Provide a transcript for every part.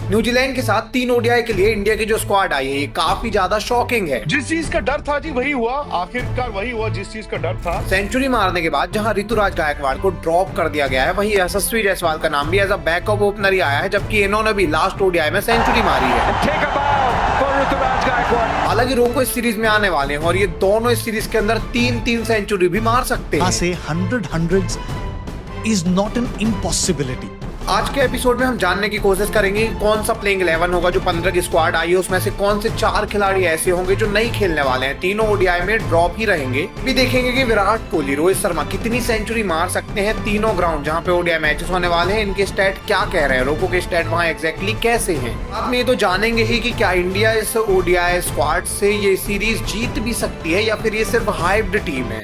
New Zealand के साथ 3 ODI के लिए इंडिया की जो स्क्वाड आई है ये काफी ज्यादा शॉकिंग है। जिस चीज का डर था जी वही हुआ, आखिरकार वही हुआ जिस चीज का डर था। सेंचुरी मारने के बाद जहां ऋतुराज गायकवाड़ को ड्रॉप कर दिया गया है, वहीं यशस्वी जायसवाल का नाम भी एज अ बैकअप ओपनर ही आया है, जबकि इन्होंने भी लास्ट ओडीआई में सेंचुरी मारी है। हालांकि रोको इस सीरीज में आने वाले हैं और ये दोनों इस सीरीज के अंदर 3-3 सेंचुरी भी मार सकते हैं। 100 is not an impossibility. आज के एपिसोड में हम जानने की कोशिश करेंगे कि कौन सा प्लेइंग 11 होगा जो 15 की स्क्वाड आई है, उसमें से कौन से 4 खिलाड़ी ऐसे होंगे जो नहीं खेलने वाले हैं, तीनों ओडीआई में ड्रॉप ही रहेंगे। भी देखेंगे कि विराट कोहली, रोहित शर्मा कितनी सेंचुरी मार सकते हैं तीनों ग्राउंड जहां पे ओडीआई मैचेस होने वाले हैं। इनके स्टैट क्या कह रहे हैं, रोको के स्टैट वहां एग्जैक्टली कैसे हैं। आप में ये तो जानेंगे ही कि क्या इंडिया इस ओडीआई स्क्वाड से ये सीरीज जीत भी सकती है या फिर ये सिर्फ हाइप्ड टीम है।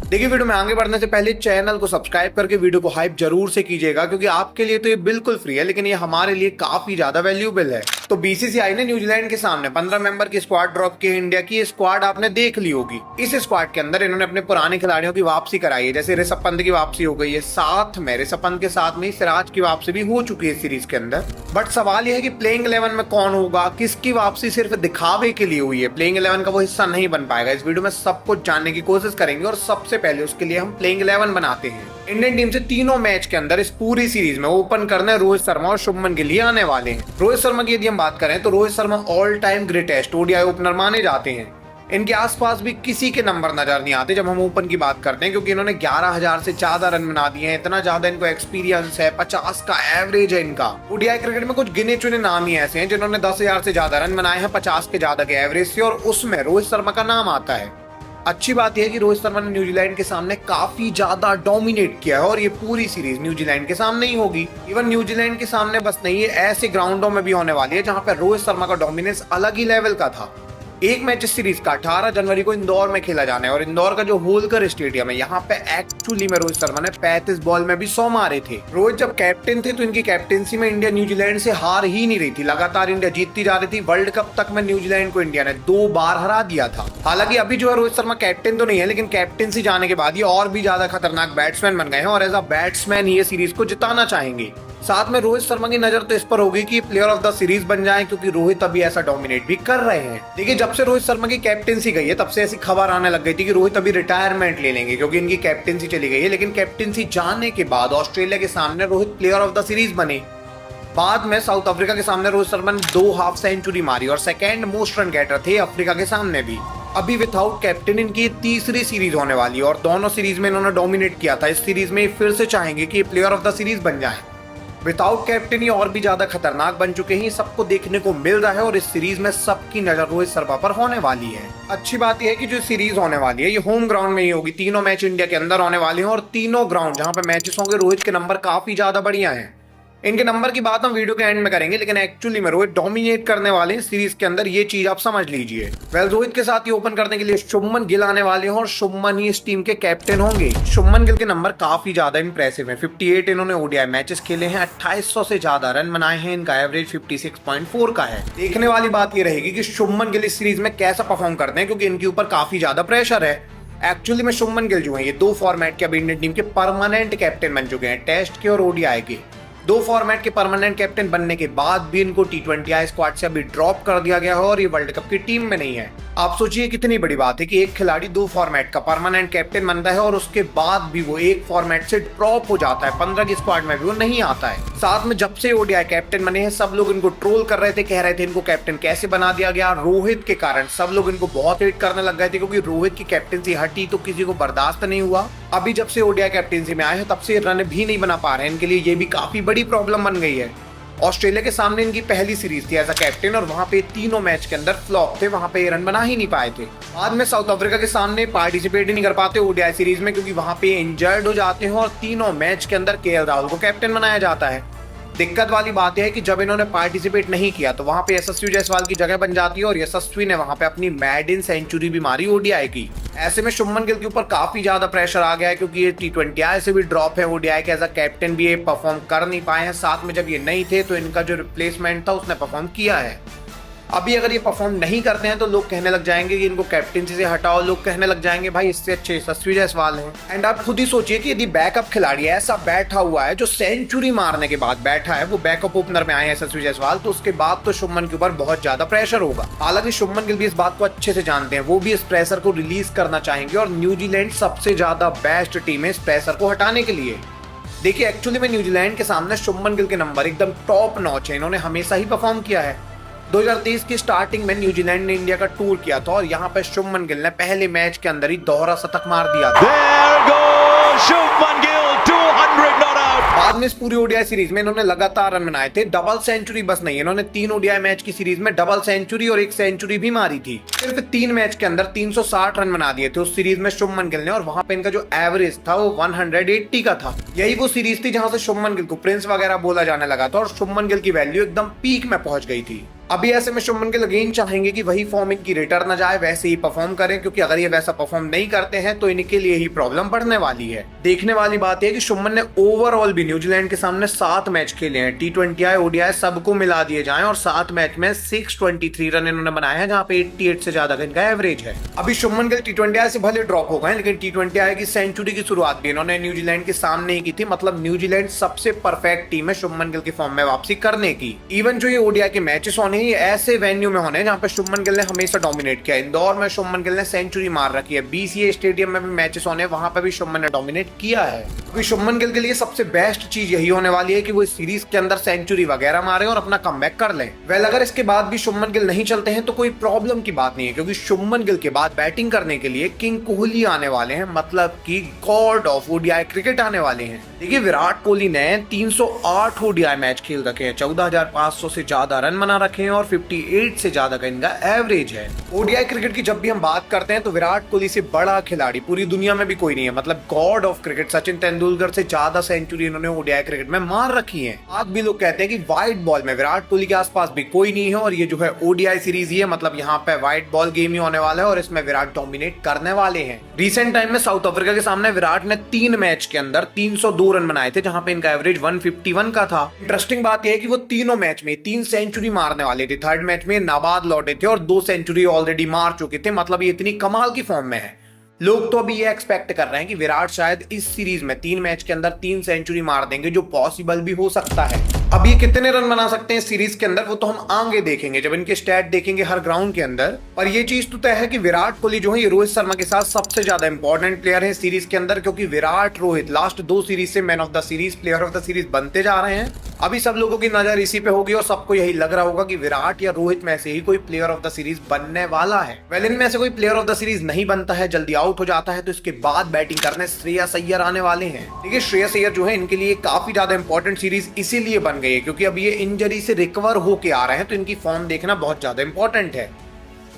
देखिए, वीडियो में आगे बढ़ने से पहले चैनल को सब्सक्राइब करके वीडियो को हाइप जरूर से कीजिएगा, क्योंकि आपके लिए तो ये बिल्कुल फ्री है, लेकिन ये हमारे लिए काफी ज्यादा वैल्यूएबल है। तो बीसीसीआई ने न्यूजीलैंड के सामने 15 मेंबर की स्क्वाड ड्रॉप की है। इंडिया की स्क्वाड आपने देख ली होगी। इस स्क्वाड के अंदर इन्होंने अपने पुराने खिलाड़ियों की वापसी कराई है, जैसे ऋषभ पंत की वापसी हो गई है, साथ में ऋषभ पंत के साथ में सिराज की वापसी भी हो चुकी है सीरीज के अंदर। बट सवाल यह है कि प्लेइंग 11 में कौन होगा, किसकी वापसी सिर्फ दिखावे के लिए हुई है, प्लेइंग 11 का वो हिस्सा नहीं बन पाएगा। इस वीडियो में सब कुछ जानने की कोशिश करेंगे और सबसे पहले उसके लिए हम प्लेइंग 11 बनाते हैं। इंडियन टीम से तीनों मैच के अंदर इस पूरी सीरीज में ओपन करने रोहित शर्मा और शुभमन गिल आने वाले हैं। रोहित शर्मा की यदि हम बात करें तो Rohit Sharma all time greatest ODI opener माने जाते हैं। इनके आसपास भी किसी के नंबर नजर नहीं आते जब हम ओपन की बात करते हैं, क्योंकि इन्होंने 11,000 से ज्यादा रन बना दिए हैं। इतना ज्यादा इनको एक्सपीरियंस है, 50 का एवरेज है इनका। ओडीआई क्रिकेट में कुछ गिने चुने नाम ही ऐसे हैं जिन्होंने 10,000 से ज्यादा रन बनाए हैं 50 के ज्यादा के एवरेज से, और उसमें रोहित शर्मा का नाम आता है। अच्छी बात यह है कि रोहित शर्मा ने न्यूजीलैंड के सामने काफी ज्यादा डोमिनेट किया है और ये पूरी सीरीज न्यूजीलैंड के सामने ही होगी। इवन न्यूजीलैंड के सामने बस नहीं है, ऐसे ग्राउंडों में भी होने वाली है जहां पर रोहित शर्मा का डोमिनेंस अलग ही लेवल का था। एक मैच इस सीरीज का 18 जनवरी को इंदौर में खेला जाना है और इंदौर का जो होलकर स्टेडियम है, यहाँ पे एक्चुअली में रोहित शर्मा ने 35 बॉल में भी 100 मारे थे। रोहित जब कैप्टन थे तो इनकी कैप्टेंसी में इंडिया न्यूजीलैंड से हार ही नहीं रही थी, लगातार इंडिया जीतती जा रही थी। वर्ल्ड कप तक में न्यूजीलैंड को इंडिया ने 2 बार हरा दिया था। हालांकि अभी जो है रोहित शर्मा कैप्टन तो नहीं है, लेकिन कैप्टेंसी जाने के बाद ये और भी ज्यादा खतरनाक बैट्समैन बन गए हैं और एज अ बैट्समैन ये सीरीज को जिताना चाहेंगे। साथ में रोहित शर्मा की नजर तो इस पर होगी कि प्लेयर ऑफ द सीरीज बन जाएं, क्योंकि रोहित अभी ऐसा डोमिनेट भी कर रहे हैं। देखिए, जब से रोहित शर्मा की कैप्टेंसी गई है तब से ऐसी खबर आने लग गई थी कि रोहित अभी रिटायरमेंट ले लेंगे, क्योंकि इनकी कैप्टेंसी चली गई है। लेकिन कैप्टेंसी जाने के बाद ऑस्ट्रेलिया के सामने Rohit player of the series बने। बाद में साउथ अफ्रीका के सामने रोहित शर्मा ने 2 हाफ सेंचुरी मारी और सेकेंड मोस्ट रन गेटर थे अफ्रीका के सामने भी। अभी विदाउट कैप्टन इनकी तीसरी सीरीज होने वाली है और दोनों सीरीज में इन्होंने डोमिनेट किया था। इस सीरीज में फिर से चाहेंगे कि प्लेयर ऑफ द सीरीज बन जाए। विदाउट कैप्टन ये और भी ज्यादा खतरनाक बन चुके हैं, सबको देखने को मिल रहा है और इस सीरीज में सबकी नजर रोहित शर्मा पर होने वाली है। अच्छी बात यह है कि जो सीरीज होने वाली है ये होम ग्राउंड में ही होगी। तीनों मैच इंडिया के अंदर होने वाले हैं और तीनों ग्राउंड जहां पे मैचेस होंगे रोहित के नंबर काफी ज्यादा बढ़िया हैं। इनके नंबर की बात हम वीडियो के एंड में करेंगे, लेकिन एक्चुअली में रोहित डोमिनेट करने वाले हैं सीरीज के अंदर, ये चीज आप समझ लीजिए। रोहित के साथ ही ओपन करने के लिए शुभमन गिल आने वाले हैं और शुभमन ही इस टीम के कैप्टन होंगे। शुभमन गिल के नंबर काफी ज्यादा इंप्रेसिव है। 58 इन्होंने ओडीआई मैचेस खेले हैं, 2800 से ज्यादा रन बनाए हैं, इनका एवरेज 56.4 का है। देखने वाली बात ये रहेगी कि शुभमन गिल इस सीरीज में कैसा परफॉर्म करते हैं, क्योंकि इनके ऊपर काफी ज्यादा प्रेशर है। एक्चुअली में शुभमन गिल जो है ये 2 फॉर्मेट के अभी इंडियन टीम के परमानेंट कैप्टन बन चुके हैं, टेस्ट के और ओडीआई के। 2 फॉर्मेट के परमानेंट कैप्टन बनने के बाद भी इनको T20I स्क्वाड से अभी ड्रॉप कर दिया गया है और ये वर्ल्ड कप की टीम में नहीं है। आप सोचिए कितनी बड़ी बात है कि एक खिलाड़ी 2 फॉर्मेट का परमानेंट कैप्टन बनता है और उसके बाद भी वो एक फॉर्मेट से ड्रॉप हो जाता है, 15 की स्क्वाड में भी वो नहीं आता है। साथ में जब से ओडीआई कैप्टन बने हैं सब लोग इनको ट्रोल कर रहे थे, कह रहे थे इनको कैप्टन कैसे बना दिया गया। रोहित के कारण सब लोग इनको बहुत हेट करने लग गए थे, क्योंकि रोहित की कैप्टनसी हटी तो किसी को बर्दाश्त नहीं हुआ। अभी जब से ओडीआई कैप्टनसी में आए हैं तब से रन भी नहीं बना पा रहे हैं, इनके लिए ये भी काफी बड़ी प्रॉब्लम बन गई है। ऑस्ट्रेलिया के सामने इनकी पहली सीरीज थी एज अ कैप्टन और वहां पे तीनों मैच के अंदर फ्लॉप थे, वहां पे रन बना ही नहीं पाए थे। बाद में साउथ अफ्रीका के सामने पार्टिसिपेट ही नहीं कर पाते ओडीआई सीरीज में, क्योंकि वहां पे इंजर्ड हो जाते हैं और तीनों मैच के अंदर केएल राहुल को कैप्टन बनाया जाता है। दिक्कत वाली बात यह है कि जब इन्होंने पार्टिसिपेट नहीं किया तो वहां पे यशस्वी जायसवाल की जगह बन जाती है और यशस्वी ने वहां पे अपनी मैडन सेंचुरी भी मारी ओडीआई की। ऐसे में शुभमन गिल के ऊपर काफी ज्यादा प्रेशर आ गया है, क्योंकि ये T20I से भी ड्रॉप है, ओडीआई के एज अ कैप्टन भी ये परफॉर्म कर नहीं पाए हैं। साथ में जब ये नहीं थे तो इनका जो रिप्लेसमेंट था उसने परफॉर्म किया है। अभी अगर ये परफॉर्म नहीं करते हैं तो लोग कहने लग जाएंगे कि इनको कैप्टेंसी से हटाओ, लोग कहने लग जाएंगे भाई इससे अच्छे यशस्वी जायसवाल हैं। एंड आप खुद ही सोचिए कि यदि बैकअप खिलाड़ी ऐसा बैठा हुआ है जो सेंचुरी मारने के बाद बैठा है, वो बैकअप ओपनर में आए हैं यशस्वी जायसवाल, तो उसके बाद तो शुभमन के ऊपर बहुत ज्यादा प्रेशर होगा। हालांकि शुभमन गिल भी इस बात को अच्छे से जानते हैं, वो भी इस प्रेशर को रिलीज करना चाहेंगे और न्यूजीलैंड सबसे ज्यादा बेस्ट टीम है इस प्रेशर को हटाने के लिए। देखिए एक्चुअली में न्यूजीलैंड के सामने शुभमन गिल के नंबर एकदम टॉप नॉच है, इन्होंने हमेशा ही परफॉर्म किया है। 2023 की स्टार्टिंग में न्यूजीलैंड ने इंडिया का टूर किया था और यहाँ पे शुभमन गिल ने पहले मैच के अंदर ही दोहरा शतक मार दिया था। बाद में इस पूरी ओडीआई सीरीज में इन्होंने लगातार रन बनाए थे, डबल सेंचुरी बस नहीं, इन्होंने 3 ओडीआई मैच की सीरीज में डबल सेंचुरी और 1 सेंचुरी भी मारी थी। सिर्फ 3 मैच के अंदर 360 रन बना दिए थे उस सीरीज में शुभमन गिल ने, और वहां पे इनका जो एवरेज था वो 180 का था। यही वो सीरीज थी जहां से शुभमन गिल को प्रिंस वगैरह बोला जाने लगा था और शुभमन गिल की वैल्यू एकदम पीक में पहुंच गई थी। अभी ऐसे में शुभमन गिल अगेन चाहेंगे कि वही फॉर्म इनकी रिटर्न न जाए, वैसे ही परफॉर्म करें, क्योंकि अगर ये वैसा परफॉर्म नहीं करते हैं तो इनके लिए ही प्रॉब्लम बढ़ने वाली है। देखने वाली बात है कि शुभमन ने ओवरऑल भी न्यूजीलैंड के सामने 7 मैच खेले हैं, T20 ओडीआई सबको मिला दिए जाएं, और 7 मैच में 623 रन इन्होंने बनाए हैं, जहां पे 88 से ज्यादा का इनका एवरेज है। अभी शुभमन गिल T20 से भले ड्रॉप हो गए, लेकिन T20 की सेंचुरी की शुरुआत भी इन्होंने न्यूजीलैंड के सामने ही की थी। मतलब न्यूजीलैंड सबसे परफेक्ट टीम है शुभमन गिल की फॉर्म में वापसी करने की। इवन जो ये ओडीआई के मैचेस होने ये ऐसे वेन्यू में होने जहां पे शुभमन गिल ने हमेशा डोमिनेट किया। इंदौर में शुभमन गिल ने सेंचुरी मार रखी है, BCA स्टेडियम में भी मैचेस होने, वहां पे भी शुभमन ने डोमिनेट किया है। क्योंकि शुभमन गिल के लिए सबसे बेस्ट चीज यही होने वाली है कि वो इस सीरीज के अंदर सेंचुरी वगैरह मारे और अपना कमबैक कर लें। वेल अगर इसके बाद भी शुभमन गिल नहीं चलते हैं तो कोई प्रॉब्लम की बात नहीं है, क्योंकि शुभमन गिल के बाद बैटिंग करने के लिए किंग कोहली आने वाले हैं, मतलब कि गॉड ऑफ ओडीआई क्रिकेट आने वाले हैं। देखिए विराट कोहली ने 308 ओडीआई मैच खेल रखे हैं, 14,500 से ज्यादा रन बना रखे हैं और 58 से ज्यादा का इनका एवरेज है। ओडीआई क्रिकेट की जब भी हम बात करते हैं तो विराट कोहली से बड़ा खिलाड़ी पूरी दुनिया में भी कोई नहीं है। मतलब God of cricket Sachin Tendulkar से ज्यादा सेंचुरी इन्होंने ओडीआई क्रिकेट में मार रखी है। आज भी लोग कहते हैं कि व्हाइट बॉल में विराट कोहली के आसपास भी कोई नहीं है, और ये जो है ओडीआई सीरीज ही है, मतलब यहाँ पे व्हाइट बॉल गेम ही होने वाला है और इसमें विराट डोमिनेट करने वाले हैं। रिसेंट टाइम में साउथ अफ्रीका के सामने विराट ने 3 मैच के अंदर 302 रन बनाए थे, जहां पे इनका एवरेज 151 का था। इंटरेस्टिंग बात यह है कि वो तीनों मैच में 3 सेंचुरी मारने वाले थे। थर्ड मैच में नाबाद लौटे थे और 2 सेंचुरी ऑलरेडी मार चुके थे। मतलब ये इतनी कमाल की फॉर्म में है। लोग तो अभी ये एक्सपेक्ट कर रहे हैं कि विराट शायद इस सीरीज में 3 मैच के अंदर 3 सेंचुरी मार देंगे, जो पॉसिबल भी हो सकता है। अब ये कितने रन बना सकते हैं इस सीरीज के अंदर वो तो हम आगे देखेंगे जब इनके स्टैट देखेंगे हर ग्राउंड के अंदर। पर ये चीज तो तय है कि विराट कोहली जो है ये रोहित शर्मा के साथ सबसे ज्यादा इंपॉर्टेंट प्लेयर है सीरीज के अंदर, क्योंकि विराट रोहित लास्ट 2 सीरीज से man of the series, player of the series बनते जा रहे हैं। अभी सब लोगों की नजर इसी पे होगी और सबको यही लग रहा होगा कि विराट या रोहित में से ही कोई प्लेयर ऑफ द सीरीज बनने वाला है। वेल इनमें से कोई प्लेयर ऑफ द सीरीज नहीं बनता है, जल्दी आउट हो जाता है, तो इसके बाद बैटिंग करने श्रेयस अय्यर आने वाले हैं। देखिए श्रेयस अय्यर जो है इनके लिए काफी ज्यादा इंपॉर्टेंट सीरीज इसीलिए बन गई है क्योंकि अब ये इंजरी से रिकवर होके आ रहे हैं, तो इनकी फॉर्म देखना बहुत ज्यादा इंपॉर्टेंट है।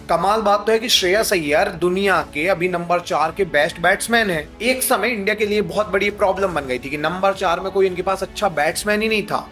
कमाल बात तो है कि श्रेयस अय्यर दुनिया के अभी नंबर 4 के बेस्ट बैट्समैन हैं। एक समय इंडिया के लिए बहुत बड़ी प्रॉब्लम बन गई थी कि नंबर 4 में कोई इनके पास अच्छा बैट्समैन ही नहीं था।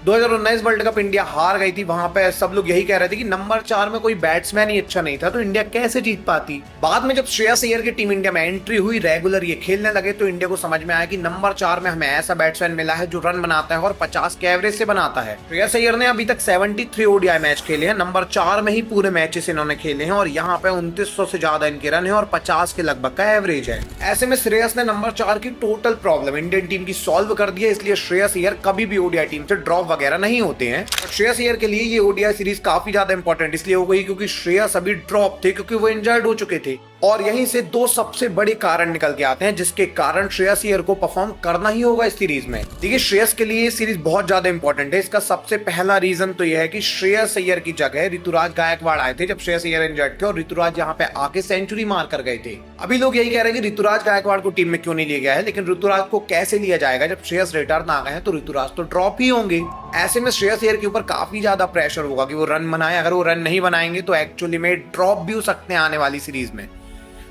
2019 वर्ल्ड कप इंडिया हार गई थी, वहां पे सब लोग यही कह रहे थे कि नंबर 4 में कोई बैट्समैन ही अच्छा नहीं था, तो इंडिया कैसे जीत पाती। बाद में जब श्रेयस अय्यर की टीम इंडिया में एंट्री हुई, रेगुलर ये खेलने लगे, तो इंडिया को समझ में आया कि नंबर 4 में हमें ऐसा बैट्समैन मिला है जो रन बनाता है और 50 के एवरेज से बनाता है। श्रेयस अय्यर ने अभी तक 73 ओडीआई मैच खेले हैं, नंबर 4 में ही पूरे मैचेस इन्होंने खेले हैं और यहाँ पे 2900 से ज्यादा इनके रन है और 50 के लगभग का एवरेज है। ऐसे में श्रेयस ने नंबर 4 की टोटल प्रॉब्लम इंडियन टीम की सॉल्व कर दी है, इसलिए श्रेयस अय्यर कभी भी ओडीआई टीम से ड्रॉप वगैरह नहीं होते हैं। श्रेयस अय्यर के लिए ये ओडीआई सीरीज काफी ज्यादा इंपॉर्टेंट इसलिए हो गई क्योंकि श्रेयस अभी ड्रॉप थे, क्योंकि वो इंजर्ड हो चुके थे। और यहीं से 2 सबसे बड़े कारण निकल के आते हैं जिसके कारण श्रेयस अय्यर को परफॉर्म करना ही होगा इस सीरीज में। देखिए श्रेयस के लिए ये सीरीज बहुत ज्यादा इंपॉर्टेंट है। इसका सबसे पहला रीजन तो यह है कि श्रेयस अय्यर की जगह ऋतुराज गायकवाड़ आए थे जब श्रेयस अय्यर इंजर्ड थे, और ऋतुराज यहाँ पे आके सेंचुरी मार कर गए थे। अभी लोग यही कह रहे हैं कि ऋतुराज गायकवाड़ को टीम में क्यों नहीं लिया गया है, लेकिन ऋतुराज को कैसे लिया जाएगा जब श्रेयस रिटर्न आ गए हैं, तो ऋतुराज तो ड्रॉप ही होंगे। ऐसे में श्रेयस अय्यर के ऊपर काफी ज्यादा प्रेशर होगा कि वो रन बनाए। अगर वो रन नहीं बनाएंगे तो एक्चुअली में ड्रॉप भी हो सकते हैं आने वाली सीरीज में।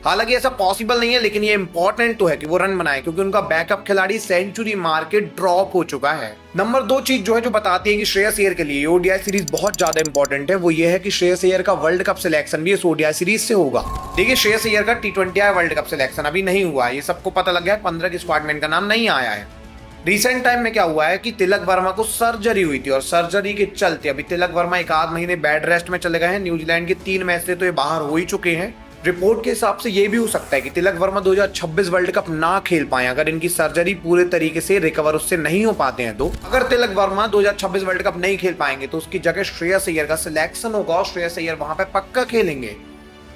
हालांकि ऐसा पॉसिबल नहीं है, लेकिन ये इंपॉर्टेंट तो है कि वो रन बनाए, क्योंकि उनका बैकअप खिलाड़ी सेंचुरी मार के ड्रॉप हो चुका है। नंबर 2 चीज जो है जो बताती है कि श्रेयस अय्यर के लिए ओडीआई सीरीज बहुत ज्यादा इंपॉर्टेंट है, वो ये है कि श्रेयस अय्यर का वर्ल्ड कप सिलेक्शन भी इस ओडीआई सीरीज से होगा। देखिए श्रेयस अय्यर का T20 वर्ल्ड कप सिलेक्शन अभी नहीं हुआ है, ये सबको पता लग गया है। 15 की स्क्वाड में इनका नाम नहीं आया है। रिसेंट टाइम में क्या हुआ है कि तिलक वर्मा को सर्जरी हुई थी और सर्जरी के चलते अभी तिलक वर्मा एक आध महीने बेड रेस्ट में चले गए हैं। न्यूजीलैंड के 3 मैच से तो ये बाहर हो ही चुके हैं। रिपोर्ट के हिसाब से ये भी हो सकता है कि तिलक वर्मा 2026 वर्ल्ड कप ना खेल पाए अगर इनकी सर्जरी पूरे तरीके से रिकवर उससे नहीं हो पाते हैं। तो अगर तिलक वर्मा 2026 वर्ल्ड कप नहीं खेल पाएंगे तो उसकी जगह श्रेयस अय्यर का सिलेक्शन होगा और श्रेयस अय्यर वहां पे पक्का खेलेंगे।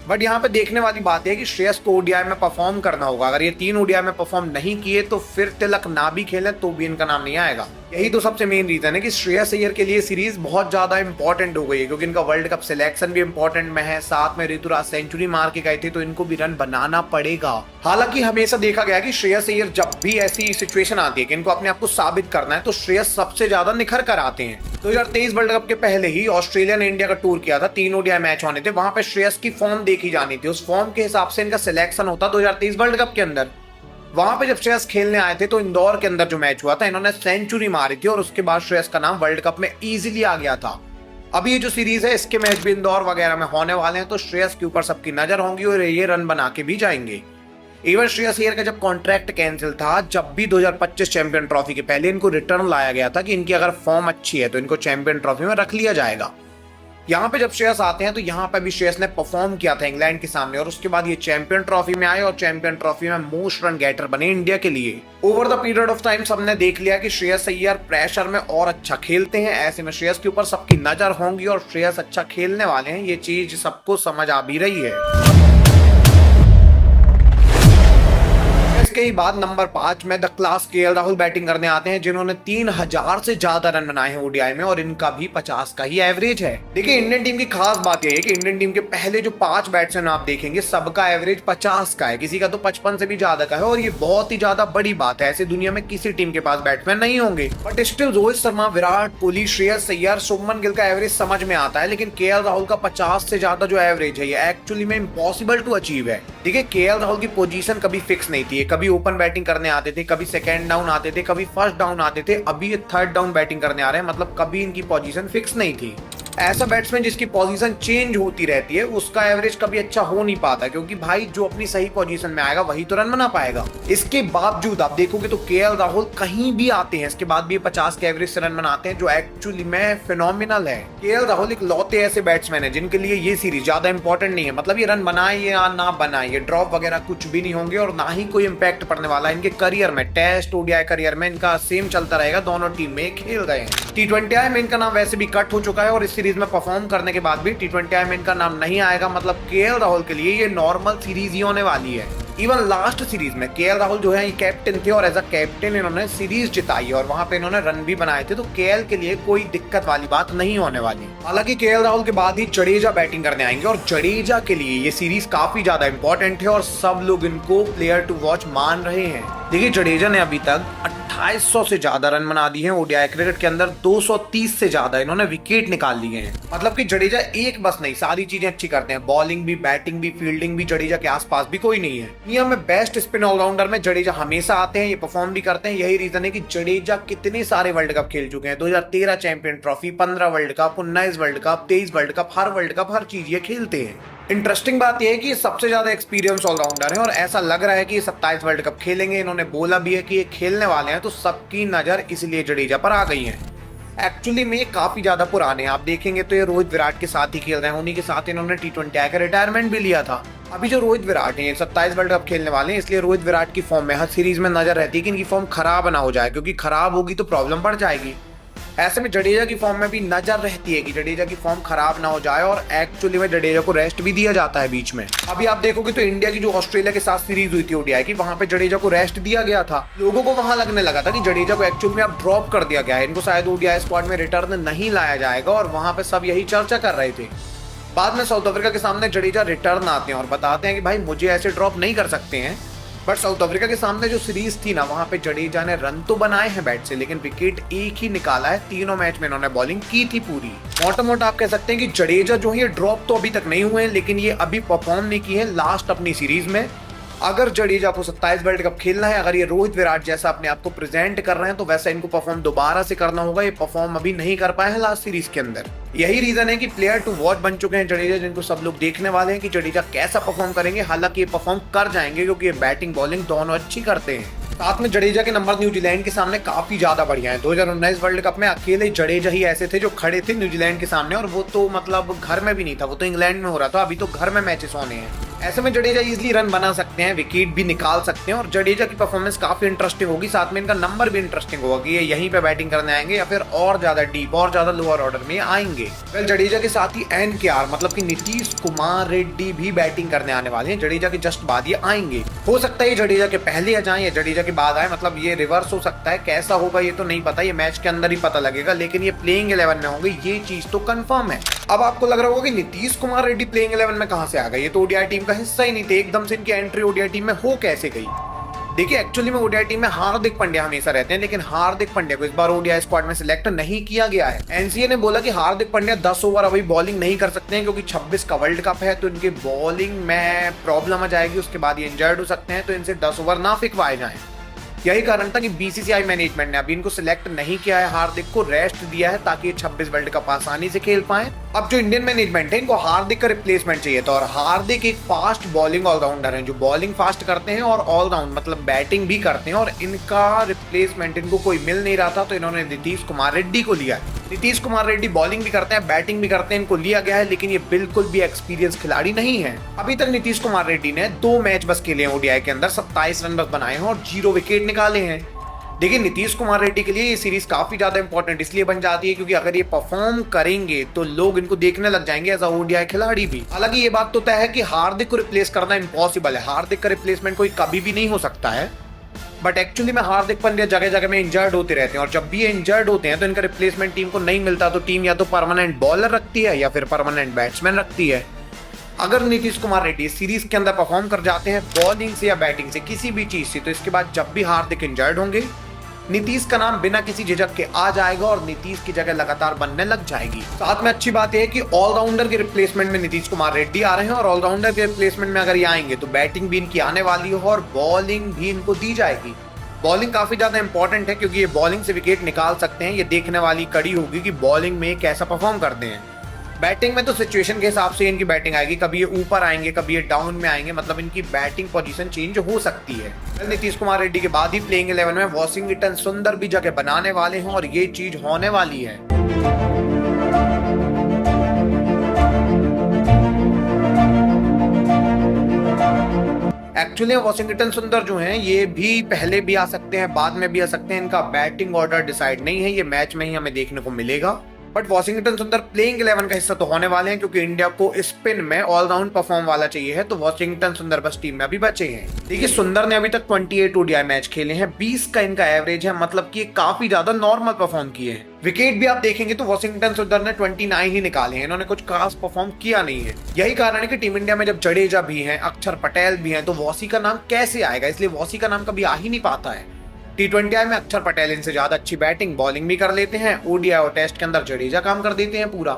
बट यहाँ पे देखने वाली बात है कि श्रेयस को ओडीआई में परफॉर्म करना होगा। अगर ये 3 ओडीआई में परफॉर्म नहीं किए तो फिर तिलक ना भी खेले तो भी इनका नाम नहीं आएगा। यही तो सबसे मेन रीजन है कि श्रेयस अय्यर के लिए सीरीज बहुत ज्यादा इंपॉर्टेंट हो गई है क्योंकि इनका वर्ल्ड कप सिलेक्शन भी इंपॉर्टेंट में है। साथ में ऋतुराज सेंचुरी मार के गए थे तो इनको भी रन बनाना पड़ेगा। हालांकि हमेशा देखा गया कि श्रेयस अय्यर जब भी ऐसी सिचुएशन आती है कि इनको अपने आप को साबित करना है तो श्रेयस सबसे ज्यादा निखर कर आते हैं। 2023 वर्ल्ड कप के पहले ही ऑस्ट्रेलिया ने इंडिया का टूर किया था। 3 ओडीआई मैच होने थे, वहां पे श्रेयस की फॉर्म देखी जानी थी। उस फॉर्म के हिसाब से इनका सिलेक्शन होता 2023 वर्ल्ड कप के अंदर। वहां पे जब श्रेयस खेलने आए थे तो इंदौर के अंदर जो मैच हुआ था इन्होंने सेंचुरी मारी थी और उसके बाद श्रेयस का नाम वर्ल्ड कप में इजीली आ गया था। अभी ये जो सीरीज है इसके मैच भी इंदौर वगैरह में होने वाले हैं तो श्रेयस के ऊपर सबकी नजर होंगी और ये रन बना के भी जाएंगे। इवन श्रेयस अय्यर का जब कॉन्ट्रैक्ट कैंसिल था, जब भी 2025 चैंपियन ट्रॉफी के पहले इनको रिटर्न लाया गया था कि इनकी अगर फॉर्म अच्छी है तो इनको चैंपियन ट्रॉफी में रख लिया जाएगा। यहाँ पे जब श्रेयस आते हैं तो यहाँ पे भी श्रेयस ने परफॉर्म किया था इंग्लैंड के सामने और उसके बाद ये चैंपियन ट्रॉफी में आए और चैंपियन ट्रॉफी में मोस्ट रन गेटर बने इंडिया के लिए। Over the period of time सबने देख लिया कि श्रेयस अय्यर प्रेशर में और अच्छा खेलते हैं। ऐसे में श्रेयस के ऊपर सबकी नजर होंगी और श्रेयस अच्छा खेलने वाले हैं, ये चीज सबको समझ आ भी रही है। इसके ही बाद नंबर 5 में the class KL Rahul batting करने आते हैं जिन्होंने 3000 से ज्यादा रन बनाए हैं ओडीआई में और इनका भी 50 का ही एवरेज है। देखिए इंडियन टीम की खास बात यह है कि इंडियन टीम के पहले जो 5 बैट्समैन आप देखेंगे सबका एवरेज 50 का है, किसी का तो 55 से भी ज्यादा का है और ये बहुत ही ज्यादा बड़ी बात है। ऐसे दुनिया में किसी टीम के पास बैट्समैन नहीं होंगे। बट स्टिल रोहित शर्मा, विराट कोहली, श्रेयस अय्यर, शुभमन गिल का एवरेज समझ में आता है, लेकिन केएल राहुल का 50 से ज्यादा जो एवरेज है ये एक्चुअली में इम्पॉसिबल टू अचीव है। देखिए केएल राहुल की पोजीशन कभी फिक्स नहीं थी, कभी ओपन बैटिंग करने आते थे, कभी सेकंड डाउन आते थे, कभी फर्स्ट डाउन आते थे, अभी ये थर्ड डाउन बैटिंग करने आ रहे हैं। मतलब कभी इनकी पोजीशन फिक्स नहीं थी। ऐसा बैट्समैन जिसकी पोजीशन चेंज होती रहती है उसका एवरेज कभी अच्छा हो नहीं पाता क्योंकि भाई जो अपनी सही पोजीशन में आएगा वही तो रन बना पाएगा। इसके बावजूद आप देखोगे तो केएल राहुल कहीं भी आते हैं इसके बाद भी 50 के एवरेज से रन बनाते हैं जो एक्चुअली में फिनोमिनल है। केएल राहुल एक लौते ऐसे बैट्समैन है जिनके लिए ये सीरीज ज्यादा इंपॉर्टेंट नहीं है। मतलब ये रन बनाए या ना बनाए, ये ड्रॉप वगैरह कुछ भी नहीं होंगे और ना ही कोई इंपैक्ट पड़ने वाला है इनके करियर में। टेस्ट ओडीआई करियर में इनका सेम चलता रहेगा, दोनों टीम में खेल गए हैं। T20I में इनका नाम वैसे भी कट हो चुका है और इस सीरीज में परफॉर्म करने के बाद भी T20I में इनका नाम नहीं आएगा। मतलब केएल राहुल के लिए ये नॉर्मल सीरीज ही होने वाली है। इवन लास्ट सीरीज में केएल राहुल जो है ये कैप्टन थे और एज अ कैप्टन इन्होंने सीरीज जिताई और वहां पे इन्होंने रन भी बनाए थे, तो केएल के लिए कोई दिक्कत वाली बात नहीं होने वाली। हालांकि केएल राहुल के बाद ही जडेजा बैटिंग करने आएंगे और जडेजा के लिए ये सीरीज काफी ज्यादा इंपॉर्टेंट है और सब लोग इनको प्लेयर टू वॉच मान रहे हैं। देखिए जडेजा ने अभी तक 2800 से ज्यादा रन बना दिए हैं ओडीआई क्रिकेट के अंदर, 230 से ज्यादा इन्होंने विकेट निकाल लिए हैं। मतलब कि जडेजा एक बस नहीं, सारी चीजें अच्छी करते हैं, बॉलिंग भी, बैटिंग भी, फील्डिंग भी। जडेजा के आसपास भी कोई नहीं है। दुनिया में बेस्ट स्पिन ऑलराउंडर में जडेजा हमेशा आते हैं, ये परफॉर्म भी करते हैं। यही रीजन है कि जडेजा कितने सारे वर्ल्ड कप खेल चुके हैं। 2013 champion trophy, 15 world cup, 19 world cup, 23 world cup, हर वर्ल्ड कप, हर चीज ये खेलते हैं। इंटरेस्टिंग बात यह है कि ये सबसे ज्यादा एक्सपीरियंस ऑलराउंडर है और ऐसा लग रहा है कि ये 27 वर्ल्ड कप खेलेंगे। इन्होंने बोला भी है कि ये खेलने वाले हैं, तो सबकी नजर इसलिए जडेजा पर आ गई है। एक्चुअली में ये काफी ज्यादा पुराने हैं, आप देखेंगे तो ये रोहित विराट के साथ ही खेल रहे हैं। उन्हीं के साथ इन्होंने T20I का रिटायरमेंट भी लिया था। अभी जो रोहित विराट है 27 वर्ल्ड कप खेलने वाले हैं, इसलिए रोहित विराट की फॉर्म में हर सीरीज में नजर रहती है कि इनकी फॉर्म खराब ना हो जाए, क्योंकि खराब होगी तो प्रॉब्लम बढ़ जाएगी। ऐसे में जडेजा की फॉर्म में भी नजर रहती है कि जडेजा की फॉर्म खराब ना हो जाए और एक्चुअली में जडेजा को रेस्ट भी दिया जाता है बीच में। अभी आप देखोगे तो इंडिया की जो ऑस्ट्रेलिया के साथ सीरीज हुई थी ओडीआई की, वहां पे जडेजा को रेस्ट दिया गया था। लोगों को वहां लगने लगा था कि जडेजा को एक्चुअल में अब ड्रॉप कर दिया गया है, इनको शायद ओडीआई स्क्वाड में रिटर्न नहीं लाया जाएगा और वहां पे सब यही चर्चा कर रहे थे। बाद में साउथ अफ्रीका के सामने जडेजा रिटर्न आते हैं और बताते हैं कि भाई मुझे ऐसे ड्रॉप नहीं कर सकते हैं। बट साउथ अफ्रीका के सामने जो सीरीज थी ना, वहां पे जडेजा ने रन तो बनाए हैं बैट से, लेकिन विकेट एक ही निकाला है। तीनों मैच में इन्होंने बॉलिंग की थी पूरी। मोटा मोटा आप कह सकते हैं कि जडेजा जो है ये ड्रॉप तो अभी तक नहीं हुए हैं, लेकिन ये अभी परफॉर्म नहीं किए हैं लास्ट अपनी सीरीज में। अगर जडेजा को 27 वर्ल्ड कप खेलना है, अगर ये रोहित विराट जैसा अपने आप को प्रेजेंट कर रहे हैं, तो वैसा इनको परफॉर्म दोबारा से करना होगा। ये परफॉर्म अभी नहीं कर पाए हैं लास्ट सीरीज के अंदर। यही रीजन है कि प्लेयर टू वॉच बन चुके हैं जडेजा, जिनको सब लोग देखने वाले हैं कि जडेजा कैसा परफॉर्म करेंगे। हालांकि ये परफॉर्म कर जाएंगे क्योंकि ये बैटिंग बॉलिंग दोनों अच्छी करते हैं। साथ में जडेजा के नंबर न्यूजीलैंड के सामने काफी ज्यादा बढ़िया है। 2019 वर्ल्ड कप में अकेले जडेजा ही ऐसे थे जो खड़े थे न्यूजीलैंड के सामने, और वो तो मतलब घर में भी नहीं था, वो तो इंग्लैंड में हो रहा था। अभी तो घर में मैचेस होने हैं। ऐसे में जडेजा इजीली रन बना सकते हैं, विकेट भी निकाल सकते हैं, और जडेजा की परफॉर्मेंस काफी इंटरेस्टिंग होगी। साथ में इनका नंबर भी इंटरेस्टिंग होगा कि ये यहीं पे बैटिंग करने आएंगे या फिर और ज्यादा डीप और ज्यादा लोअर ऑर्डर में आएंगे। वेल, जडेजा के साथ ही NKR मतलब कि नीतीश कुमार रेड्डी भी बैटिंग करने आने वाले हैं। जडेजा के जस्ट बाद ये आएंगे। हो सकता है ये जडेजा के पहले आ जाए या जडेजा के बाद आए, मतलब ये रिवर्स हो सकता है। कैसा होगा ये तो नहीं पता, ये मैच के अंदर ही पता लगेगा, लेकिन ये प्लेइंग 11 में होंगे, ये चीज तो कंफर्म है। अब आपको लग रहा होगा कि नीतीश कुमार रेड्डी प्लेइंग 11 में कहां से आ गए, ये तो ओडीआई टीम का हिस्सा ही नहीं थे, एकदम से इनकी एंट्री ओडीआई टीम में हो कैसे गई। देखिए, एक्चुअली में ओडीआई टीम में हार्दिक पांड्या हमेशा रहते हैं, लेकिन हार्दिक पांड्या को इस बार ओडीआई स्क्वाड में सिलेक्ट नहीं किया गया है। एनसीए ने बोला कि हार्दिक पांड्या 10 ओवर अभी बॉलिंग नहीं कर सकते हैं क्योंकि 26 का वर्ल्ड कप है, तो इनके बॉलिंग में प्रॉब्लम आ जाएगी, उसके बाद ये इंजर्ड हो सकते हैं, तो इनसे 10 ओवर ना फिकवाए जाएं। यही कारण था कि बीसीसीआई मैनेजमेंट ने अभी इनको सिलेक्ट नहीं किया है, हार्दिक को रेस्ट दिया है ताकि ये 26 वर्ल्ड कप आसानी से खेल पाए। अब जो इंडियन मैनेजमेंट है, इनको हार्दिक का रिप्लेसमेंट चाहिए था, और हार्दिक एक फास्ट बॉलिंग ऑलराउंडर है जो बॉलिंग फास्ट करते हैं और ऑलराउंड मतलब बैटिंग भी करते हैं, और इनका रिप्लेसमेंट इनको कोई मिल नहीं रहा था, तो इन्होंने नीतीश कुमार रेड्डी को लिया है। नीतीश कुमार रेड्डी बॉलिंग भी करते हैं, बैटिंग भी करते हैं, इनको लिया गया है, लेकिन ये बिल्कुल भी एक्सपीरियंस खिलाड़ी नहीं है। अभी तक नीतीश कुमार रेड्डी ने 2 मैच बस खेले हैं ओडीआई के अंदर, 27 रन बस बनाए हैं और 0 विकेट निकाले हैं। देखिए, नीतीश कुमार रेड्डी के लिए ये सीरीज काफी ज्यादा इंपॉर्टेंट इसलिए बन जाती है क्योंकि अगर ये परफॉर्म करेंगे तो लोग इनको देखने लग जाएंगे एज अ ओडीआई खिलाड़ी भी। हालांकि ये बात तो तय है कि हार्दिक को रिप्लेस करना इम्पॉसिबल है, हार्दिक का रिप्लेसमेंट कोई कभी भी नहीं हो सकता है। बट एक्चुअली में हार्दिक पांड्या जगह जगह में इंजर्ड होते रहते हैं, और जब भी ये इंजर्ड होते हैं तो इनका रिप्लेसमेंट टीम को नहीं मिलता, तो टीम या तो परमानेंट बॉलर रखती है या फिर परमानेंट बैट्समैन रखती है। अगर नीतीश कुमार रेड्डी सीरीज के अंदर परफॉर्म कर जाते हैं बॉलिंग से या बैटिंग से किसी भी चीज से, तो इसके बाद जब भी हार्दिक इंजर्ड होंगे, नीतीश का नाम बिना किसी झिझक के आ जाएगा और नीतीश की जगह लगातार बनने लग जाएगी। साथ में अच्छी बात यह है कि ऑलराउंडर के रिप्लेसमेंट में नीतीश कुमार रेड्डी आ रहे हैं, और ऑलराउंडर के रिप्लेसमेंट में अगर ये आएंगे तो बैटिंग भी इनकी आने वाली है और बॉलिंग भी इनको दी जाएगी। बॉलिंग काफी ज्यादा इंपॉर्टेंट है क्योंकि ये बॉलिंग से विकेट निकाल सकते हैं, ये देखने वाली कड़ी होगी कि बॉलिंग में कैसा परफॉर्म करते हैं। बैटिंग में तो सिचुएशन के हिसाब से इनकी बैटिंग आएगी, कभी ये ऊपर आएंगे कभी ये डाउन में आएंगे, मतलब इनकी बैटिंग पोजीशन चेंज हो सकती है। नीतीश कुमार रेड्डी के बाद ही प्लेइंग 11 में वॉशिंगटन सुंदर भी जगह बनाने वाले हैं, और ये चीज होने वाली है। एक्चुअली वॉशिंगटन सुंदर जो हैं ये भी पहले भी आ सकते हैं, बाद में भी आ सकते हैं, इनका बैटिंग ऑर्डर डिसाइड नहीं है, ये मैच में ही हमें देखने को मिलेगा। बट वॉशिंगटन सुंदर प्लेइंग 11 का हिस्सा तो होने वाले हैं क्योंकि इंडिया को स्पिन में ऑलराउंड परफॉर्म वाला चाहिए है, तो वॉशिंगटन सुंदर बस टीम में अभी बचे हैं। देखिए, सुंदर ने अभी तक 28 ओडीआई मैच खेले हैं, 20 का इनका एवरेज है, मतलब कि काफी ज्यादा नॉर्मल परफॉर्म किए हैं। विकेट भी आप देखेंगे तो वॉशिंगटन सुंदर ने 29 ही निकाले हैं, इन्होंने कुछ खास परफॉर्म किया नहीं है। यही कारण है कि टीम इंडिया में जब जडेजा भी हैं, अक्षर पटेल भी हैं, तो वॉसी का नाम कैसे आएगा, इसलिए वॉसी का नाम कभी आ ही नहीं पाता है। T20 में अक्षर पटेल इनसे ज्यादा अच्छी बैटिंग बॉलिंग भी कर लेते हैं, ओडीआई और टेस्ट के अंदर जडेजा काम कर देते हैं पूरा।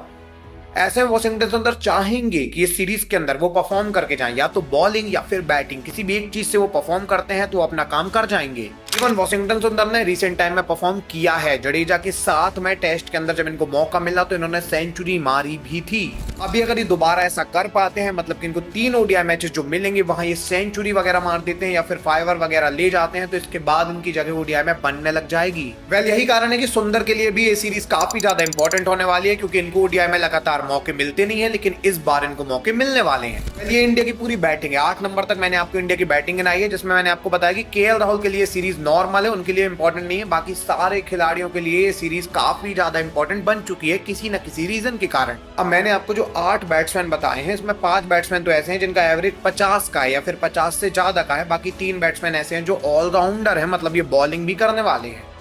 ऐसे में वॉशिंगटन सुंदर चाहेंगे कि इस सीरीज के अंदर वो परफॉर्म करके जाएं, या तो बॉलिंग या फिर बैटिंग, किसी भी एक चीज से वो परफॉर्म करते हैं तो वो अपना काम कर जाएंगे। इवन वॉशिंगटन सुंदर ने रिसेंट टाइम में परफॉर्म किया है जडेजा के साथ में, टेस्ट के अंदर जब इनको मौका मिला तो इन्होंने सेंचुरी मारी भी थी। अभी अगर ये दोबारा ऐसा कर पाते हैं, मतलब कि इनको 3 ओडीआई मैचेस जो मिलेंगे वहां ये सेंचुरी वगैरह मार देते हैं या फिर 5 वगैरह ले जाते हैं, तो इसके बाद इनकी जगह ओडीआई में बनने लग जाएगी। वेल, यही कारण है कि सुंदर के लिए भी ये सीरीज काफी ज्यादा इंपॉर्टेंट होने वाली है क्योंकि इनको ओडीआई में लगातार मौके मिलते नहीं है, लेकिन इस बार इनको मौके मिलने वाले हैं। ये इंडिया की पूरी बैटिंग है, 8 नंबर तक मैंने आपको इंडिया की बैटिंग गिनाई है, जिसमें मैंने आपको बताया कि केएल राहुल के लिए सीरीज नॉर्मल है, उनके लिए इंपॉर्टेंट नहीं है, बाकी सारे खिलाड़ियों के लिए ये सीरीज काफी ज्यादा इंपॉर्टेंट बन चुकी है किसी न किसी रीजन के कारण। अब मैंने आपको जो 8 बैट्समैन बताए हैं, इसमें 5 बैट्समैन तो ऐसे हैं जिनका एवरेज 50 का है या फिर 50 से ज्यादा का है, बाकी 3 बैट्समैन ऐसे हैं जो ऑलराउंडर है, मतलब ये बॉलिंग भी करने वाले हैं।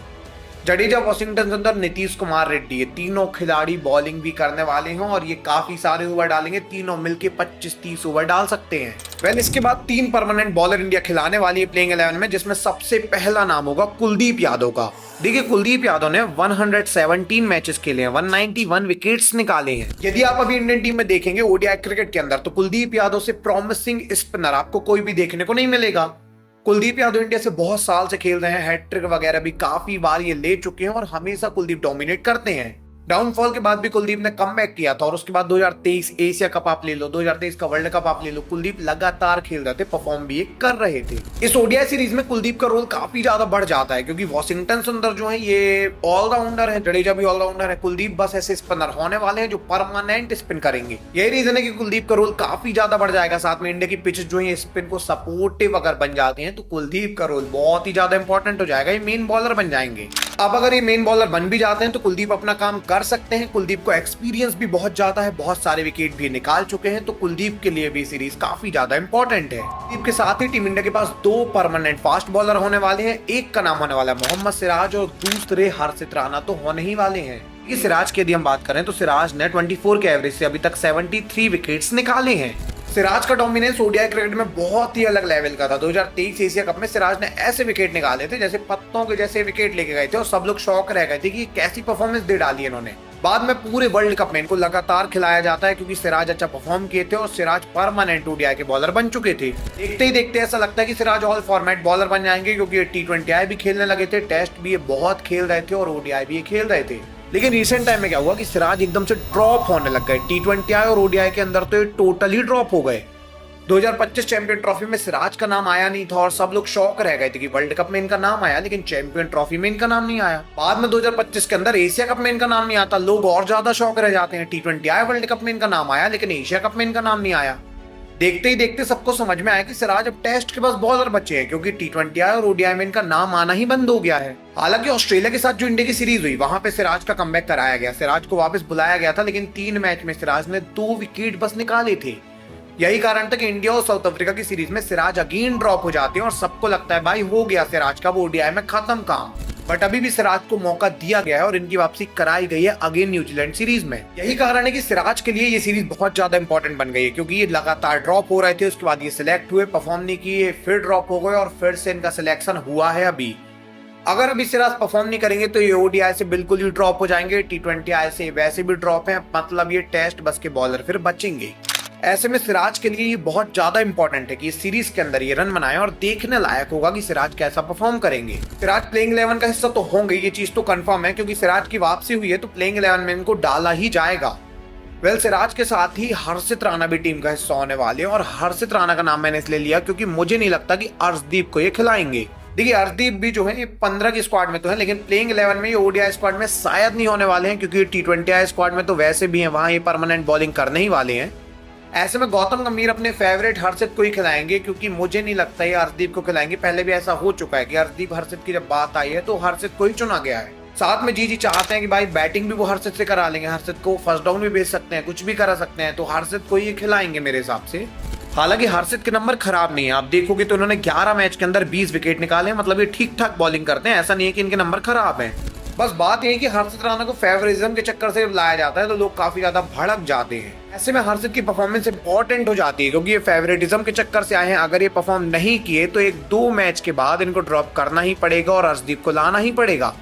जडेजा, वॉशिंगटन सुंदर, नीतीश कुमार रेड्डी, ये तीनों खिलाड़ी बॉलिंग भी करने वाले हैं और ये काफी सारे ओवर डालेंगे, तीनों मिलके 25-30 ओवर डाल सकते हैं। वेल, इसके बाद 3 परमानेंट बॉलर इंडिया खिलाने वाली है प्लेइंग 11 में, जिसमें सबसे पहला नाम होगा कुलदीप यादव का। देखिए, कुलदीप यादव ने 117 मैचेस खेले हैं, 191 विकेट्स निकाले हैं। यदि आप अभी इंडियन टीम में देखेंगे ओडीआई क्रिकेट के अंदर, तो कुलदीप यादव से प्रॉमिसिंग स्पिनर आपको कोई भी देखने को नहीं मिलेगा। कुलदीप यादव इंडिया से बहुत साल से खेल रहे हैं, हैट्रिक वगैरह भी काफी बार ये ले चुके हैं और हमेशा कुलदीप डोमिनेट करते हैं। डाउनफॉल के बाद भी कुलदीप ने कमबैक किया था और उसके बाद 2023 एशिया कप आप ले लो, 2023 का वर्ल्ड कप आप ले लो, कुलदीप लगातार खेल रहे थे, परफॉर्म भी कर रहे थे। इस ओडीआई सीरीज में कुलदीप का रोल काफी ज्यादा बढ़ जाता है क्योंकि वॉशिंगटन सुंदर जो है ये ऑलराउंडर है, जडेजा भी ऑलराउंडर है, कुलदीप बस ऐसे स्पिनर होने वाले हैं जो परमानेंट स्पिन करेंगे। यही रीजन है कि कुलदीप का रोल काफी ज्यादा बढ़ जाएगा। साथ में इंडिया की पिचेस जो है स्पिन को सपोर्टिव अगर बन जाती हैं तो कुलदीप का रोल बहुत ही ज्यादा इंपॉर्टेंट हो जाएगा, ये मेन बॉलर बन जाएंगे। अब अगर ये मेन बॉलर बन भी जाते हैं तो कुलदीप अपना काम कर सकते हैं। कुलदीप को एक्सपीरियंस भी बहुत ज्यादा है, बहुत सारे विकेट भी निकाल चुके हैं, तो कुलदीप के लिए भी सीरीज काफी ज्यादा इंपॉर्टेंट है। कुलदीप के साथ ही टीम इंडिया के पास 2 परमानेंट फास्ट बॉलर होने वाले हैं। एक का नाम होने वाला है मोहम्मद सिराज और दूसरे हर्षित राणा तो होने ही वाले हैं। सिराज की यदि हम बात करें तो सिराज ने 24 के एवरेज से अभी तक 73 विकेट्स निकाले हैं। सिराज का डोमिनेंस ओडीआई क्रिकेट में बहुत ही अलग लेवल का था। 2023 एशिया कप में सिराज ने ऐसे विकेट निकाले थे जैसे पत्तों के जैसे विकेट लेके गए थे और सब लोग शॉक रह गए थे कि कैसी परफॉर्मेंस दे डाली इन्होंने। बाद में पूरे वर्ल्ड कप में इनको लगातार खिलाया जाता है क्योंकि सिराज अच्छा परफॉर्म किए थे और सिराज परमानेंट ओडीआई के बॉलर बन चुके थे। देखते ही देखते ऐसा लगता है कि सिराज ऑल फॉर्मेट बॉलर बन जाएंगे क्योंकि ये T20I भी खेलने लगे थे, टेस्ट भी ये बहुत खेल रहे थे और ओडीआई भी ये खेल रहे थे। लेकिन रिसेंट टाइम में क्या हुआ कि सिराज एकदम से ड्रॉप होने लग गए। T20I और ओडीआई के अंदर तो ये टोटली ड्रॉप हो गए। 2025 चैंपियन ट्रॉफी में सिराज का नाम आया नहीं था और सब लोग शॉक रह गए थे कि वर्ल्ड कप में इनका नाम आया लेकिन चैंपियन ट्रॉफी में इनका नाम नहीं आया। बाद में 2025 के अंदर एशिया कप में इनका नाम नहीं आता, लोग और ज्यादा शॉक रह जाते हैं। T20I वर्ल्ड कप में इनका नाम आया लेकिन एशिया कप में इनका नाम नहीं आया। देखते ही देखते सबको समझ में आया कि सिराज अब टेस्ट के बस बॉलर बचे हैं क्योंकि T20I और ओडीआई में इनका नाम आना ही बंद हो गया है। हालांकि ऑस्ट्रेलिया के साथ जो इंडिया की सीरीज हुई वहां पे सिराज का कमबैक कराया गया, सिराज को वापस बुलाया गया था, लेकिन 3 मैच में सिराज ने 2 विकेट बस निकाले थे। यही कारण था कि इंडिया और साउथ अफ्रीका की सीरीज में सिराज अगेन ड्रॉप हो जाते हैं और सबको लगता है भाई हो गया सिराज का वो ओडीआई में खत्म काम। बट अभी भी सिराज को मौका दिया गया है और इनकी वापसी कराई गई है अगेन न्यूजीलैंड सीरीज में। यही कारण है कि सिराज के लिए ये सीरीज बहुत ज्यादा इंपॉर्टेंट बन गई है क्योंकि ये लगातार ड्रॉप हो रहे थे, उसके बाद ये सिलेक्ट हुए, परफॉर्म नहीं किए, फिर ड्रॉप हो गए और फिर से इनका सिलेक्शन हुआ है। अगर अभी सिराज परफॉर्म नहीं करेंगे तो ये ओडीआई से बिल्कुल ही ड्रॉप हो जाएंगे, T20I से वैसे भी ड्रॉप है, मतलब ये टेस्ट बस के बॉलर फिर बचेंगे। ऐसे में सिराज के लिए ये बहुत ज्यादा इंपॉर्टेंट है कि इस सीरीज के अंदर ये रन बनाए और देखने लायक होगा कि सिराज कैसा परफॉर्म करेंगे। सिराज प्लेइंग 11 का हिस्सा तो होंगे, ये चीज तो कंफर्म है क्योंकि सिराज की वापसी हुई है तो प्लेइंग 11 में इनको डाला ही जाएगा। सिराज के साथ ही हर्षित राणा भी टीम का हिस्सा होने वाले हैं और हर्षित राणा का नाम मैंने इसलिए लिया क्योंकि मुझे नहीं लगता कि अर्शदीप को ये खिलाएंगे। देखिए अर्शदीप भी जो है ये 15 की स्क्वाड में तो है लेकिन प्लेइंग 11 में ये ओडीआई स्क्वाड में शायद नहीं होने वाले हैं क्योंकि T20I स्क्वाड में तो वैसे भी हैं, वहां ये परमानेंट बॉलिंग करने ही वाले हैं। ऐसे में गौतम गंभीर अपने फेवरेट हर्षित को ही खिलाएंगे क्योंकि मुझे नहीं लगता ये अर्शदीप को खिलाएंगे। पहले भी ऐसा हो चुका है कि अर्शदीप हर्षित की जब बात आई है तो हर्षित को ही चुना गया है। साथ में जी चाहते हैं कि भाई बैटिंग भी वो हर्षित से करा लेंगे, हर्षित को फर्स्ट डाउन भी भेज सकते हैं, कुछ भी करा सकते हैं, तो हर्षित को ही खिलाएंगे मेरे हिसाब से। हालांकि हर्षित के नंबर खराब नहीं है, आप देखोगे तो उन्होंने 11 मैच के अंदर 20 विकेट निकाले, मतलब ये ठीक ठाक बॉलिंग करते हैं, ऐसा नहीं है कि इनके नंबर खराब हैं। बस बात यही कि हर्षित राणा को फेवरिज्म के चक्कर से लाया जाता है तो लोग काफी ज्यादा भड़क जाते हैं। ऐसे में हर्षित की परफॉर्मेंस इंपॉर्टेंट हो जाती है क्योंकि ये फेवरेटिज्म के चक्कर से आए हैं। अगर ये परफॉर्म नहीं किए तो 1-2 मैच के बाद इनको ड्रॉप करना ही पड़ेगा और अर्शदीप को लाना ही पड़ेगा।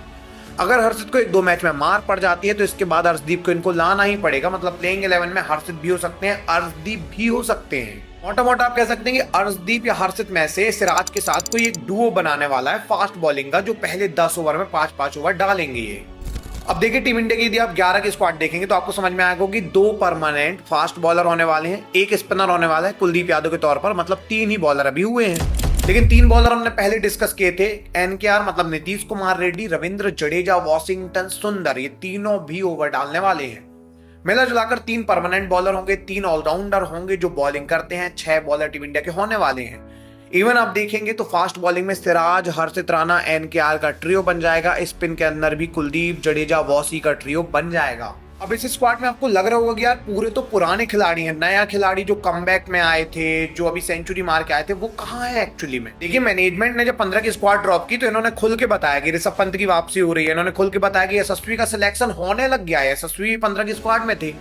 अगर हर्षित को 1-2 मैच में मार पड़ जाती है तो इसके बाद अर्शदीप को इनको लाना ही पड़ेगा, मतलब प्लेइंग 11 में हर्षित भी हो सकते हैं, अर्शदीप भी हो सकते हैं। मोटा मोटा आप कह सकते हैं कि अर्शदीप या हर्षित में से सिराज के साथ कोई एक डुओ बनाने वाला है फास्ट बॉलिंग का, जो पहले 10 ओवर में 5-5 ओवर डालेंगे ये। अब देखिए टीम इंडिया की यदि आप 11 की स्क्वाड देखेंगे तो आपको समझ में आएगा कि 2 परमानेंट फास्ट बॉलर होने वाले हैं, एक स्पिनर होने वाला है कुलदीप यादव के तौर पर, मतलब 3 ही बॉलर अभी हुए हैं। लेकिन 3 बॉलर हमने पहले डिस्कस किए थे, NKR मतलब नीतीश कुमार रेड्डी, रविंद्र जडेजा, वॉशिंगटन सुंदर, ये तीनों भी ओवर डालने वाले हैं। मिला जुलाकर 3 परमानेंट बॉलर होंगे, 3 ऑलराउंडर होंगे जो बॉलिंग करते हैं, 6 बॉलर टीम इंडिया के होने वाले हैं। इवन आप देखेंगे तो फास्ट बॉलिंग में सिराज, हर्षित राणा, NKR का ट्रियो बन जाएगा, स्पिन के अंदर भी कुलदीप, जडेजा, वॉसी का ट्रियो बन जाएगा। अब इस स्क्वाड में आपको लग रहा होगा कि यार पूरे तो पुराने खिलाड़ी हैं, नया खिलाड़ी जो कमबैक में आए थे, जो अभी सेंचुरी मार के आए थे, वो कहाँ है एक्चुअली में। देखिए मैनेजमेंट ने जब 15 की स्क्वाड ड्रॉप की तो इन्होंने खुल के बताया कि ऋषभ पंत की वापसी हो रही है, इन्होंने खुल के बताया कि यशस्वी का सिलेक्शन होने लग गया है, यशस्वी 15 की स्क्वाड में थे।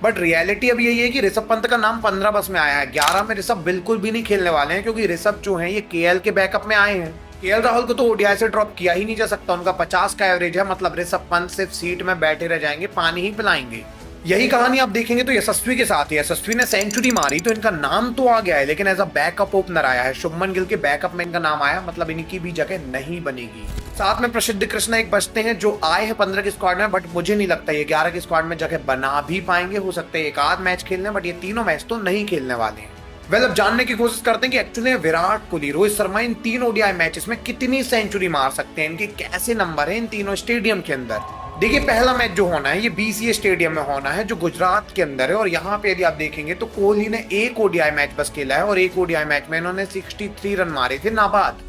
बट रियलिटी अब यही है कि ऋषभ पंत का नाम 15 बस में आया है, 11 में ऋषभ बिल्कुल भी नहीं खेलने वाले हैं क्योंकि ऋषभ जो है ये KL के बैकअप में आए हैं। KL राहुल को तो ओडीआई से ड्रॉप किया ही नहीं जा सकता, उनका 50 का एवरेज है, मतलब ऋषभ पंत सिर्फ सीट में बैठे रह जाएंगे, पानी ही पिलाएंगे। यही कहानी आप देखेंगे तो यशस्वी के साथ ही, यशस्वी ने सेंचुरी मारी तो इनका नाम तो आ गया है लेकिन एज अ बैकअप ओपनर आया है, शुभमन गिल के बैकअप में इनका नाम आया, मतलब इनकी भी जगह नहीं बनेगी। साथ में प्रसिद्ध कृष्णा एक बचते हैं जो आए हैं 15 के स्क्वाड में, बट मुझे नहीं लगता ये 11 के स्क्वाड में जगह बना भी पाएंगे। हो सकता है एक आध मैच खेलने, बट ये तीनों मैच तो नहीं खेलने वाले हैं। वेल, अब जानने की कोशिश करते हैं कि एक्चुअली विराट कोहली, रोहित शर्मा इन 3 ओडीआई मैचेस में कितनी सेंचुरी मार सकते हैं, इनके कैसे नंबर हैं इन तीनों स्टेडियम के अंदर। देखिए, पहला मैच जो होना है ये BCA स्टेडियम में होना है जो गुजरात के अंदर है, और यहाँ पे यदि आप देखेंगे तो कोहली ने एक ओडीआई मैच बस खेला है और एक ओडीआई मैच में इन्होंने 63 रन मारे थे नाबाद।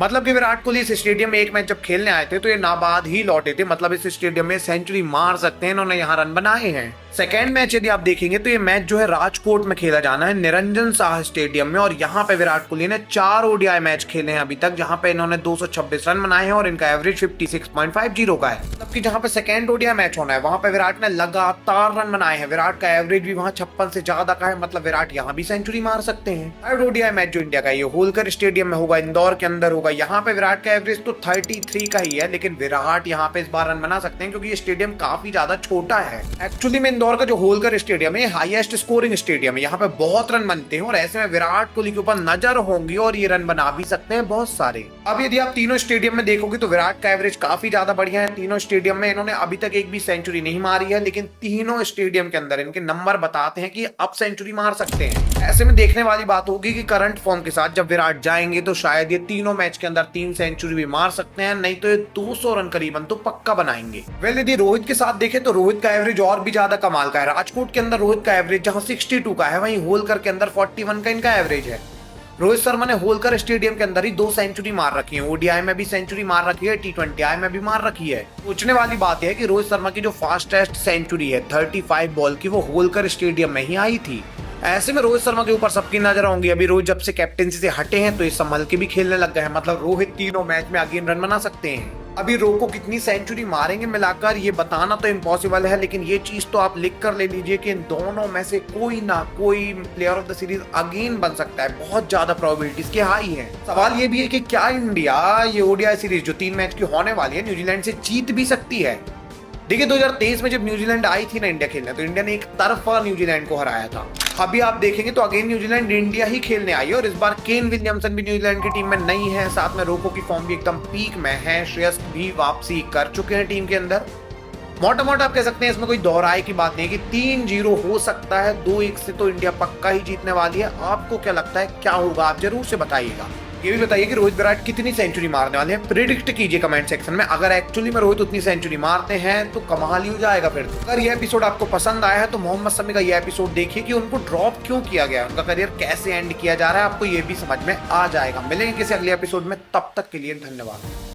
मतलब कि विराट कोहली इस स्टेडियम में एक मैच जब खेलने आए थे तो ये नाबाद ही लौटे थे, मतलब इस स्टेडियम में सेंचुरी मार सकते हैं, इन्होंने यहाँ रन बनाए हैं। सेकेंड मैच यदि आप देखेंगे तो ये मैच जो है राजकोट में खेला जाना है, निरंजन शाह स्टेडियम में, और यहाँ पे विराट कोहली ने 4 ओडीआई मैच खेले हैं अभी तक, जहां पे इन्होंने 226 रन बनाए हैं और इनका एवरेज 56.50 का है। मतलब कि जहां पे सेकेंड ओडीआई मैच होना है वहां पे विराट ने लगातार रन बनाए हैं, विराट का एवरेज भी वहां 56 से ज्यादा का है, मतलब विराट यहाँ भी सेंचुरी मार सकते हैं। थर्ड ओडीआई मैच जो इंडिया का ये होलकर स्टेडियम में होगा, इंदौर के अंदर होगा, यहाँ पे विराट का एवरेज तो 33 का ही है, लेकिन विराट यहाँ पे इस बार रन बना सकते हैं क्योंकि ये स्टेडियम काफी ज्यादा छोटा है। एक्चुअली में इंदौर का जो होलकर स्टेडियम है हाईएस्ट स्कोरिंग स्टेडियम है, यहाँ पे बहुत रन बनते हैं और ऐसे में विराट कोहली के ऊपर नजर होंगी और ये रन बना भी सकते हैं बहुत सारे। अब यदि आप तीनों स्टेडियम में देखोगे तो विराट का एवरेज काफी ज्यादा बढ़िया है। तीनों स्टेडियम में इन्होंने अभी तक एक भी सेंचुरी नहीं मारी है, लेकिन तीनों स्टेडियम के अंदर इनके नंबर बताते हैं कि अब सेंचुरी मार सकते हैं। ऐसे में देखने वाली बात होगी कि करंट फॉर्म के साथ जब विराट जाएंगे तो शायद ये तीनों मैच के अंदर 3 सेंचुरी भी मार सकते हैं, नहीं तो ये 200 रन करीबन तो पक्का बनाएंगे। वेल, यदि रोहित के साथ देखें तो रोहित का एवरेज और भी ज्यादा कमाल का है। राजकोट के अंदर रोहित का एवरेज जहां 62 का है, वहीं होलकर के अंदर 41 का इनका एवरेज है। रोहित शर्मा ने होलकर स्टेडियम के अंदर ही 2 सेंचुरी मार रखी है, ओडीआई में भी सेंचुरी मार रखी है, T20I में भी मार रखी है। सोचने वाली बात है कि रोहित शर्मा की जो फास्टेस्ट सेंचुरी है 35 बॉल की, वो होलकर स्टेडियम में ही आई थी। ऐसे में रोहित शर्मा के ऊपर सबकी नजर होंगी। अभी रोहित जब से कैप्टेंसी से हटे हैं तो ये संभल के भी खेलने लग गए हैं, मतलब रोहित तीनों मैच में अगेन रन बना सकते हैं। अभी रोको कितनी सेंचुरी मारेंगे मिलाकर ये बताना तो इम्पॉसिबल है, लेकिन ये चीज तो आप लिख कर ले लीजिए कि इन दोनों में से कोई ना कोई player of the series again बन सकता है। बहुत ज्यादा प्रोबेबिलिटी इसकी हाई है। सवाल ये भी है कि क्या इंडिया ये ओडीआई सीरीज जो 3 मैच की होने वाली है न्यूजीलैंड से जीत भी सकती है। देखिए, 2023 में जब न्यूजीलैंड आई थी ना इंडिया खेलने, तो इंडिया ने एक तरफा न्यूजीलैंड को हराया था। अभी आप देखेंगे तो अगेन न्यूजीलैंड इंडिया ही खेलने आई है, और इस बार केन विलियमसन भी न्यूजीलैंड की टीम में नहीं है, साथ में रोको की फॉर्म भी एकदम पीक में है, श्रेयस भी वापसी कर चुके हैं टीम के अंदर। मोटा मोटा आप कह सकते हैं इसमें कोई दोहराए की बात नहीं है कि 3-0 हो सकता है, 2-1 से तो इंडिया पक्का ही जीतने वाली है। आपको क्या लगता है क्या होगा, आप जरूर से बताइएगा। ये भी बताइए कि रोहित विराट कितनी सेंचुरी मारने वाले हैं, प्रिडिक्ट कीजिए कमेंट सेक्शन में। अगर एक्चुअली में रोहित उतनी सेंचुरी मारते हैं तो कमाल ही हो जाएगा फिर। अगर ये एपिसोड आपको पसंद आया है तो मोहम्मद शमी का ये एपिसोड देखिए कि उनको ड्रॉप क्यों किया गया, उनका करियर कैसे एंड किया जा रहा है, आपको ये भी समझ में आ जाएगा। मिलेंगे किसी अगले एपिसोड में, तब तक के लिए धन्यवाद।